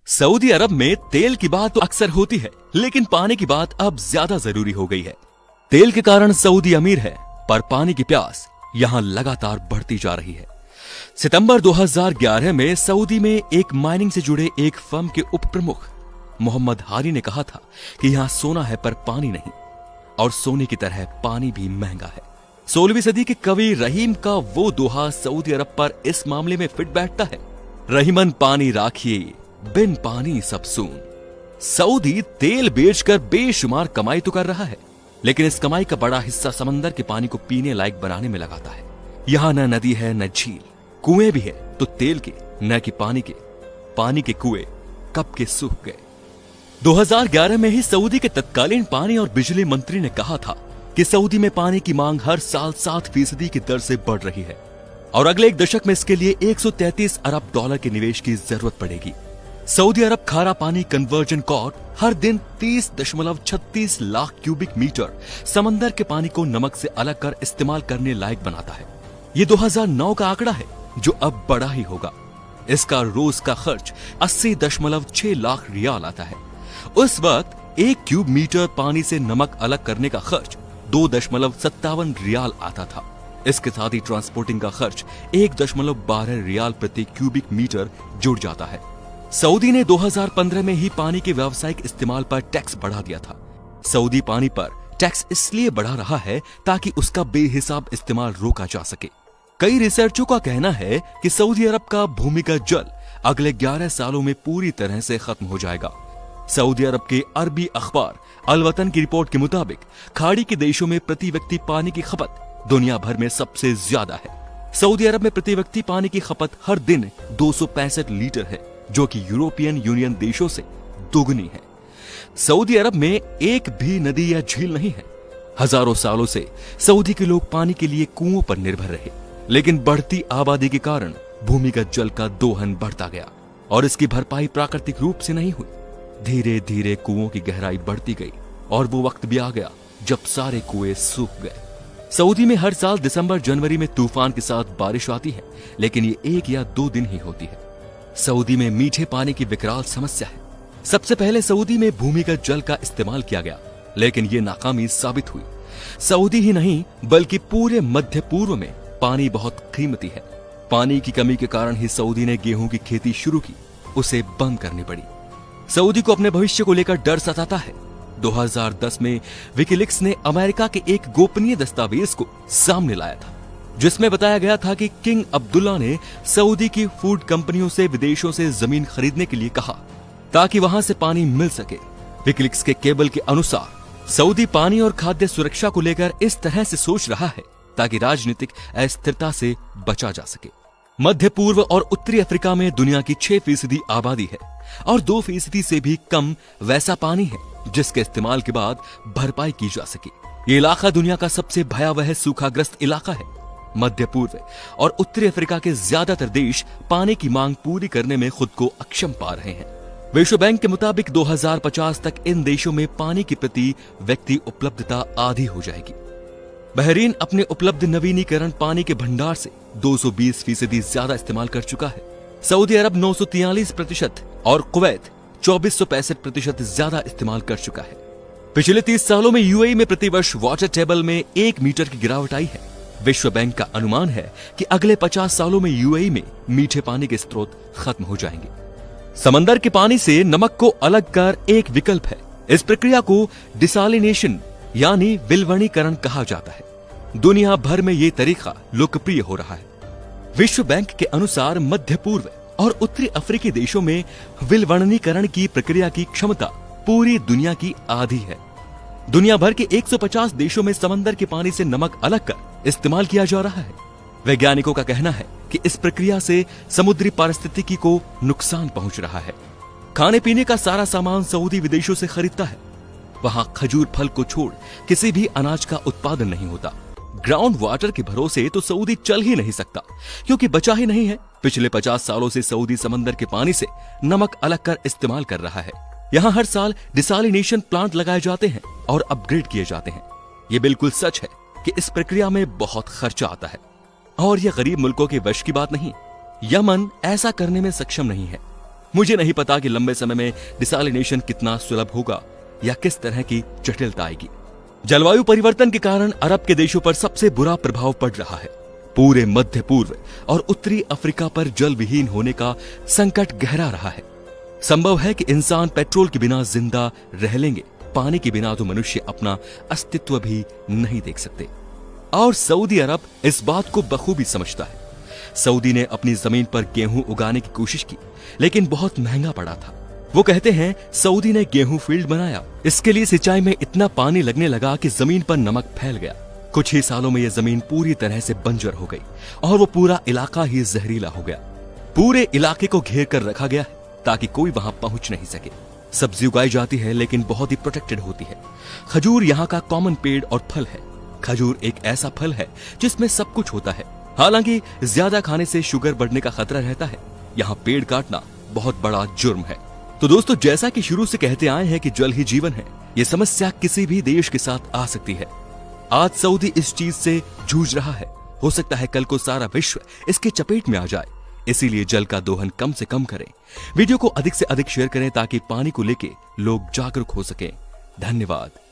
Saudi अरब में तेल की बात तो अक्सर होती है, लेकिन पानी की बात अब ज्यादा जरूरी हो गई है। तेल के कारण सऊदी अमीर है, पर पानी की प्यास यहां लगातार बढ़ती जा रही है। सितंबर 2011 में सऊदी में एक माइनिंग से जुड़े एक फर्म के उप प्रमुख मोहम्मद हारी ने कहा था कि यहां सोना है पर पानी नहीं, और सोने की तरह पानी भी महंगा है। 16वीं सदी के कवि रहीम का वो दोहा सऊदी अरब पर इस मामले में फिट बैठता है। रहीमन पानी राखिए, बिन पानी सब सून। सऊदी तेल बेचकर बेशुमार कमाई तो कर रहा है, लेकिन इस कमाई का बड़ा हिस्सा समंदर के पानी को पीने लायक बनाने में लगाता है। यहाँ न नदी है न झील, कुएं भी है तो तेल के, न कि पानी के कुएं कब के सूख गए। 2011 में ही सऊदी के तत्कालीन पानी और बिजली मंत्री ने कहा था कि सऊदी में पानी की मांग हर साल 7% की दर से बढ़ रही है और अगले एक दशक में इसके लिए 133 अरब डॉलर के निवेश की जरूरत पड़ेगी। सऊदी अरब खारा पानी कन्वर्जन कॉर्प हर दिन 30.36 लाख क्यूबिक मीटर समंदर के पानी को नमक से अलग कर इस्तेमाल करने लायक बनाता है। ये 2009 का आंकड़ा है, जो अब बड़ा ही होगा। इसका रोज का खर्च 80.6 लाख रियाल आता है। उस वक्त 1 क्यूब मीटर पानी से नमक अलग करने का खर्च 2.57 रियाल आता था। इसके साथ ही ट्रांसपोर्टिंग का खर्च 1.12 रियाल प्रति क्यूबिक मीटर जुड़ जाता है। सऊदी ने 2015 में ही पानी के व्यावसायिक इस्तेमाल पर टैक्स बढ़ा दिया था। सऊदी पानी पर टैक्स इसलिए बढ़ा रहा है ताकि उसका बेहिसाब इस्तेमाल रोका जा सके। कई रिसर्चों का कहना है कि सऊदी अरब का भूमिगत जल अगले 11 सालों में पूरी तरह से खत्म हो जाएगा। सऊदी अरब के अरबी अखबार अल वतन की रिपोर्ट के मुताबिक खाड़ी के देशों में प्रति व्यक्ति पानी की खपत दुनिया भर में सबसे ज्यादा है। सऊदी अरब में प्रति व्यक्ति पानी की खपत हर दिन 265 लीटर है, जो कि यूरोपियन यूनियन देशों से दोगुनी है। सऊदी अरब में एक भी नदी या झील नहीं है। हजारों सालों से सऊदी के लोग पानी के लिए कुओं पर निर्भर रहे, लेकिन बढ़ती आबादी के कारण भूमिगत जल का दोहन बढ़ता गया और इसकी भरपाई प्राकृतिक रूप से नहीं हुई। धीरे धीरे कुओं की गहराई बढ़ती गई और वो वक्त भी आ गया जब सारे कुएं सूख गए। सऊदी में हर साल दिसंबर जनवरी में तूफान के साथ बारिश आती है, लेकिन ये 1 या 2 दिन ही होती है। सऊदी में मीठे पानी की विकराल समस्या है। सबसे पहले सऊदी में भूमिगत जल का इस्तेमाल किया गया, लेकिन ये नाकामी साबित हुई। सऊदी ही नहीं बल्कि पूरे मध्य पूर्व में पानी बहुत कीमती है। पानी की कमी के कारण ही सऊदी ने गेहूं की खेती शुरू की, उसे बंद करनी पड़ी। सऊदी को अपने भविष्य को लेकर डर सताता है। 2010 में विकिलीक्स ने अमेरिका के एक गोपनीय दस्तावेज को सामने लाया था, जिसमें बताया गया था कि किंग अब्दुल्ला ने सऊदी की फूड कंपनियों से विदेशों से जमीन खरीदने के लिए कहा ताकि वहां से पानी मिल सके। विकिलीक्स के केबल के अनुसार सऊदी पानी और खाद्य सुरक्षा को लेकर इस तरह से सोच रहा है ताकि राजनीतिक अस्थिरता से बचा जा सके। मध्य पूर्व और उत्तरी अफ्रीका में दुनिया की 6% आबादी है और 2% से भी कम वैसा पानी है जिसके इस्तेमाल के बाद भरपाई की जा सके। ये इलाका दुनिया का सबसे भयावह सूखाग्रस्त इलाका है। मध्य पूर्व और उत्तरी अफ्रीका के ज्यादातर देश पानी की मांग पूरी करने में खुद को अक्षम पा रहे हैं। विश्व बैंक के मुताबिक 2050 तक इन देशों में पानी की प्रति व्यक्ति उपलब्धता आधी हो जाएगी। बहरीन अपने उपलब्ध नवीनीकरण पानी के भंडार से 220% ज्यादा इस्तेमाल कर चुका है। सऊदी अरब 943% और कुवैत 2465% ज्यादा इस्तेमाल कर चुका है। पिछले 30 सालों में यूएई में प्रतिवर्ष वाटर टेबल में 1 मीटर की गिरावट आई है। विश्व बैंक का अनुमान है कि अगले 50 सालों में यूएई में मीठे पानी के स्रोत खत्म हो जाएंगे। समंदर के पानी से नमक को अलग कर एक विकल्प है। इस प्रक्रिया को डिसालिनेशन यानी विलवणीकरण कहा जाता है। दुनिया भर में ये तरीका लोकप्रिय हो रहा है। विश्व बैंक के अनुसार मध्य पूर्व और उत्तरी अफ्रीकी देशों में विलवणीकरण की प्रक्रिया की क्षमता पूरी दुनिया की आधी है। दुनिया भर के 150 देशों में समंदर के पानी से नमक अलग कर इस्तेमाल किया जा रहा है। वैज्ञानिकों का कहना है कि इस प्रक्रिया से समुद्री पारिस्थितिकी को नुकसान पहुंच रहा है। खाने पीने का सारा सामान सऊदी विदेशों से खरीदता है। वहां खजूर फल को छोड़ किसी भी अनाज का उत्पादन नहीं होता। ग्राउंड वाटर के भरोसे तो सऊदी चल ही नहीं सकता, क्योंकि बचा ही नहीं है। पिछले 50 सालों से सऊदी समंदर के पानी से नमक अलग कर इस्तेमाल कर रहा है। यहाँ हर साल डिसालिनेशन प्लांट लगाए जाते हैं और अपग्रेड किए जाते हैं। ये बिल्कुल सच है कि इस प्रक्रिया में बहुत खर्चा आता है और यह गरीब मुल्कों के वश की बात नहीं। यमन ऐसा करने में सक्षम नहीं है। मुझे नहीं पता कि लंबे समय में डिसैलिनेशन कितना सुलभ होगा या किस तरह की जटिलता आएगी। जलवायु परिवर्तन के कारण अरब के देशों पर सबसे बुरा प्रभाव पड़ रहा है। पूरे मध्य पूर्व और उत्तरी अफ्रीका पर जल विहीन होने का संकट गहरा रहा है। संभव है कि इंसान पेट्रोल के बिना जिंदा रह लेंगे, पानी के बिना तो मनुष्य अपना अस्तित्व भी नहीं देख सकते। और सऊदी अरब इस बात को बखूबी समझता है। सऊदी ने अपनी जमीन पर गेहूं उगाने की कोशिश की, लेकिन बहुत महंगा पड़ा था। वो कहते हैं सऊदी ने गेहूं फील्ड बनाया, इसके लिए सिंचाई में इतना पानी लगने लगा कि जमीन पर नमक फैल गया। कुछ ही सालों में यह जमीन पूरी तरह से बंजर हो गई और वो पूरा इलाका ही जहरीला हो गया। पूरे इलाके को घेर कर रखा गया है ताकि कोई वहां पहुंच नहीं सके। सब्जी उगाई जाती है लेकिन बहुत ही प्रोटेक्टेड होती है। खजूर यहाँ का कॉमन पेड़ और फल है। खजूर एक ऐसा फल है जिसमें सब कुछ होता है। हालांकि ज्यादा खाने से शुगर बढ़ने का खतरा रहता है। यहाँ पेड़ काटना बहुत बड़ा जुर्म है। तो दोस्तों, जैसा कि शुरू से कहते आए हैं कि जल ही जीवन है, ये समस्या किसी भी देश के साथ आ सकती है। आज सऊदी इस चीज से जूझ रहा है। हो सकता है कल को सारा विश्व इसके चपेट में आ जाए। इसीलिए जल का दोहन कम से कम करें। वीडियो को अधिक से अधिक शेयर करें ताकि पानी को लेके लोग जागरूक हो सकें। धन्यवाद।